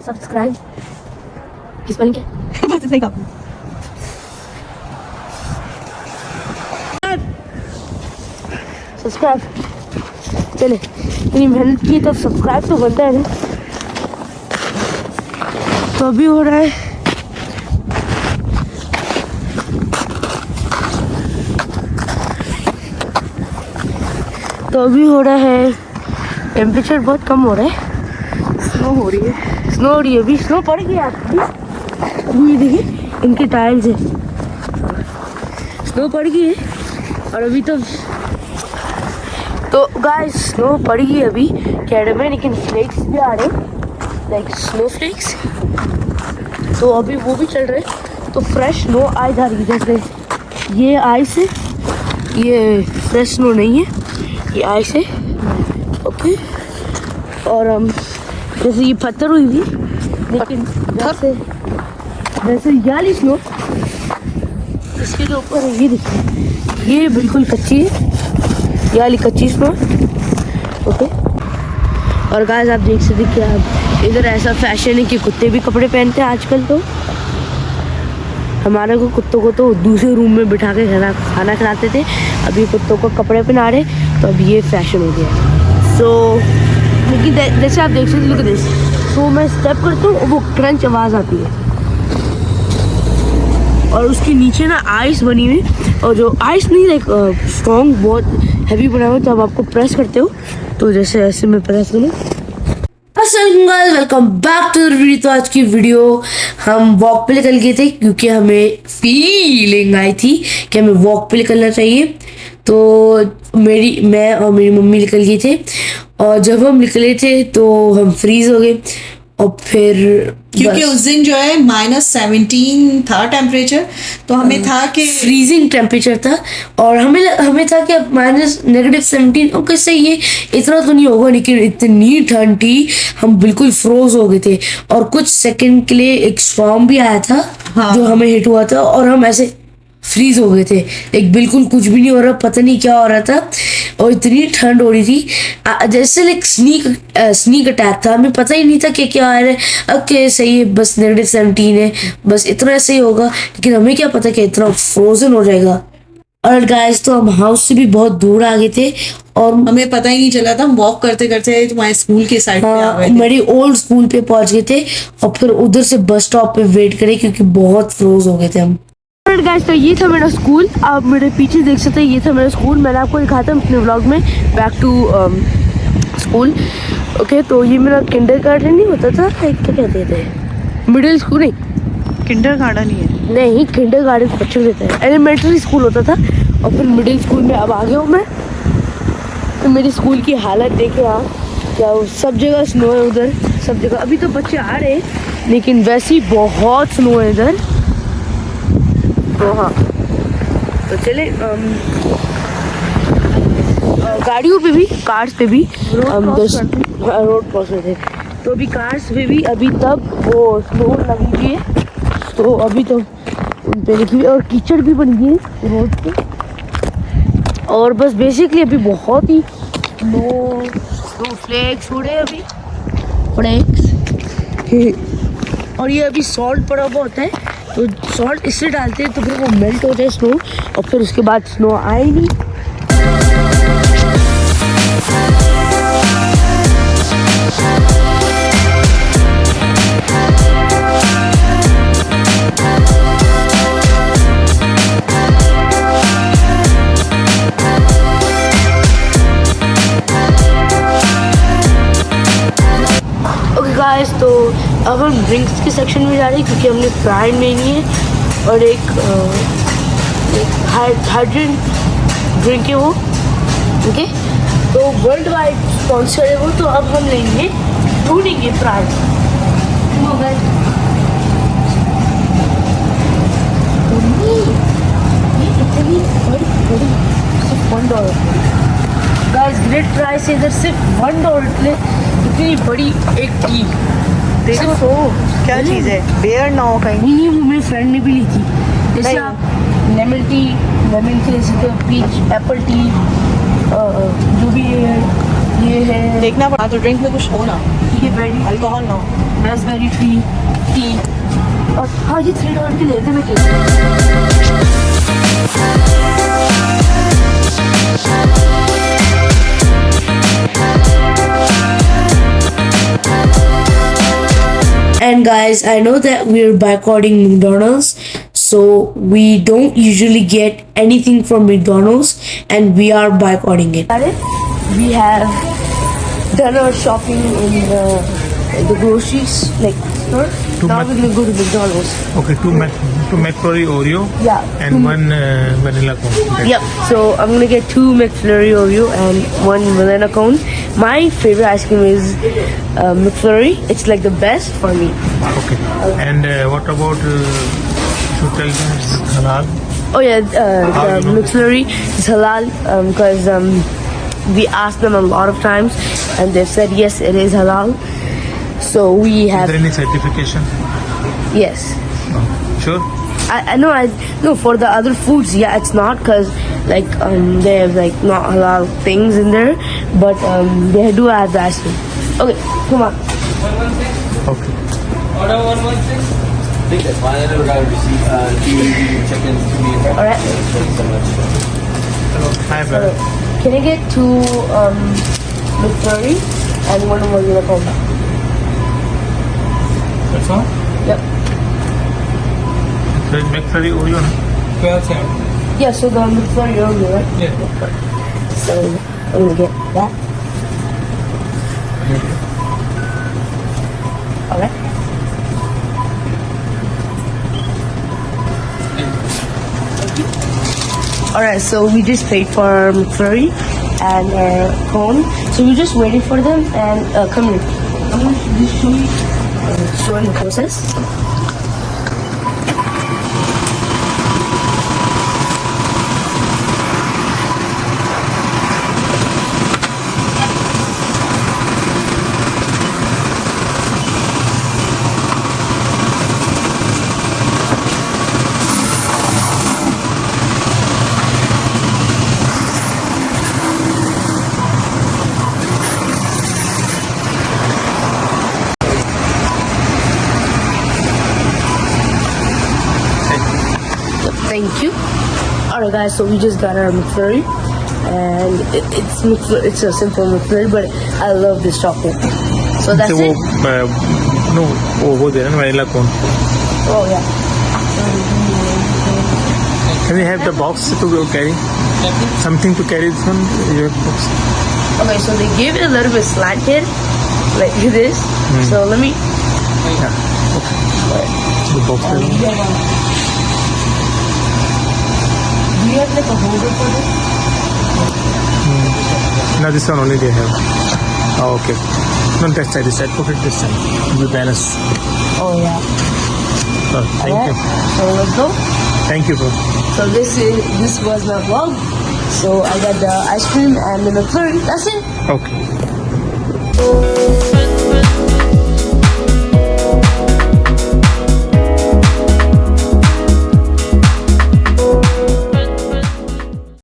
Subscribe किस बन के बस सही कहा सब्सक्राइब। चले इतनी मेहनत की तो सब्सक्राइब तो बनता है ना। तो अभी हो रहा है टेम्परेचर बहुत कम हो रहा है। स्नो हो रही है अभी। स्नो पड़ गई अभी ये देखिए इनके टायर्स है। स्नो पड़ गई है और अभी तो गाइस स्नो पड़ गई अभी कैनेडा में, लेकिन फ्लेक्स भी आ रहे लाइक स्नो फ्लेक्स। तो अभी वो भी चल रहे तो फ्रेश स्नो आ जा रही है। जैसे ये आइस है, ये फ्रेश स्नो नहीं है, ये आइस है। ओके और जैसे ये पत्थर हुई थी, लेकिन जैसे याली स्नो इसके जो ऊपर है ये देखिए, ये बिल्कुल कच्ची है, ये वाली कच्ची स्नो। ओके और गाइस आप देख सकते कि आप इधर ऐसा फैशन है कि कुत्ते भी कपड़े पहनते हैं आजकल। तो हमारे कुत्तों को तो दूसरे रूम में बिठा के खाना खिलाते थे, अभी कुत्तों को कपड़े पहना रहे, तो अब ये फैशन हो गया। सो लेकिन जैसे आप देख सकते हैं, तो मैं स्टेप करता हूँ वो क्रंच आवाज़ आती है और उसके नीचे ना आइस बनी हुई, और जो आइस नहीं लाइक स्ट्रॉन्ग बहुत हैवी बना हुआ, जब आपको प्रेस करते हो तो जैसे ऐसे मैं प्रेस करूँ। Welcome back to the video. तो आज की वीडियो हम वॉक पे निकल गए थे क्योंकि हमें फीलिंग आई थी कि हमें वॉक पे निकलना चाहिए। तो मैं और मेरी मम्मी निकल गए थे, और जब हम निकले थे तो हम फ्रीज हो गए। और फिर क्योंकि उस दिन जो है -17 था टेम्परेचर, तो हमें था कि फ्रीजिंग टेम्परेचर था, और हमें था कि अब -17 ओके सही है, इतना तो नहीं होगा, लेकिन इतनी ठंड थी हम बिल्कुल फ्रोज हो गए थे। और कुछ सेकंड के लिए एक स्टॉर्म भी आया था, हाँ। जो हमें हिट हुआ था और हम ऐसे फ्रीज हो गए थे, एक बिल्कुल कुछ भी नहीं हो रहा, पता नहीं क्या हो रहा था, और इतनी ठंड हो रही थी जैसे लाइक स्नीक अटैक था। हमें पता ही नहीं था कि क्या आ रहा है। ओके सही है, बस -17 है, बस इतना ऐसे ही होगा, लेकिन हमें क्या पता कि इतना फ्रोजन हो जाएगा। और गाइस तो हम हाउस से भी बहुत दूर आ गए थे और हमें पता ही नहीं चला था। हम वॉक करते करते तुम्हारे स्कूल के साइड पे आ गए थे। मेरी ओल्ड स्कूल पे पहुंच गए थे, और फिर उधर से बस स्टॉप पे वेट करे क्योंकि बहुत फ्रोज हो गए थे हम। गाइस तो ये था मेरा स्कूल, आप मेरे पीछे देख सकते हैं, ये था मेरा स्कूल। मैंने आपको दिखाया था अपने व्लॉग में बैक टू स्कूल। ओके तो ये मेरा किंडरगार्टन नहीं होता था, क्या कहते थे, मिडिल स्कूल नहीं, किंडरगार्टन ही है, नहीं किंडरगार्टन बच्चों देते हैं, एलिमेंट्री स्कूल होता था, और फिर मिडिल स्कूल में अब आ गया हूँ मैं। तो मेरी स्कूल की हालत देखे आप, क्या सब जगह स्नो है उधर, सब जगह। अभी तो बच्चे आ रहे हैं, लेकिन वैसे ही बहुत स्नो है इधर। तो हाँ तो चले गाड़ियों पे भी, कार्स पे भी रोड क्रॉस थे, तो अभी कार्स पे भी अभी तक वो स्नो लगी हुई है, तो अभी तो उन पे लिखी हुई, और कीचड़ भी बन गई है रोड पे। और बस बेसिकली अभी बहुत ही स्नो फ्लेक्स हो रहे हैं अभी, फ्लेक्स। और ये अभी सॉल्ट पड़ा हुआ होता है, तो सॉल्ट इससे डालते हैं तो फिर वो मेल्ट हो जाए स्नो, और फिर उसके बाद स्नो आए नहीं। गाइस तो अब हम ड्रिंक्स के सेक्शन में जा रहे हैं क्योंकि हमने प्राइड नहीं है, और एक हाइड्रेट ड्रिंक है वो। ओके तो वर्ल्ड वाइड स्पॉन्सर है वो, तो अब हम लेंगे ढूंढेंगे प्राइड। ये इतनी बड़ी सिर्फ $1 गाइस, ग्रेट प्राइस है इधर, सिर्फ $1 इतनी बड़ी एक टी। देखो क्या चीज़ है, बेयर ना हो कहीं। नहीं वो मेरे फ्रेंड ने भी ली थी, जैसे आप लेमन टी ले सकते हो, पीच एप्पल टी, जो भी ये है देखना पड़ा तो ड्रिंक में कुछ हो ना, ये बेरी अल्कोहल ना हो। रास्पबेरी ट्री टी और हाँ ये $3 की लेते मैं And guys, I know that we're boycotting McDonald's, so we don't usually get anything from McDonald's, and we are boycotting it. We have done our shopping in the groceries like store. Now we're gonna go to McDonald's. Okay, two McFlurry Oreo. Yeah. And one vanilla cone. Okay. Yep. So I'm gonna get 2 McFlurry Oreo and 1 banana cone. My favorite ice cream is McFlurry. It's like the best for me. Okay. And what about to tell them it's halal? Oh yeah, How the you know McFlurry is halal because we asked them a lot of times and they've said yes, it is halal. So we Is have there any certification? yes. Sure. I know. I no for the other foods. Yeah, it's not because like they have like not halal things in there, but they do have the ice cream. Okay, come on. Okay. Order one more thing. I think that's fine. I never got a receipt. Chicken to me. All right. Thank you so much. Hi, brother. Can I get 2 McFlurry and 1 vanilla cone? That's all? Yep. So McFlurry Oreo, no? 12.7. Yeah. So the McFlurry only, right? Yeah. So I'm gonna get that. All right. Alright, so we just paid for our McFlurry and our cone. So we're just waiting for them and come here. I'm going to just show you showing the process. Thank you. Alright guys, so we just got our McFlurry and it's a simple McFlurry, but I love this chocolate. So that's So, it. no, over there, vanilla cone. Oh yeah. Can we have the box to carry? Something to carry this one? Your box. Okay, so they gave it a little bit slanted, like this. So let me. The box. Do you have like a holder for this? No, this one only they have. Oh, okay. No, that side, this side. Put it this side. The balance. Oh yeah. Oh, thank Alright, you. so let's go. Thank you, bro. So this was my vlog. So I got the ice cream and the McFlurry. That's it. Okay.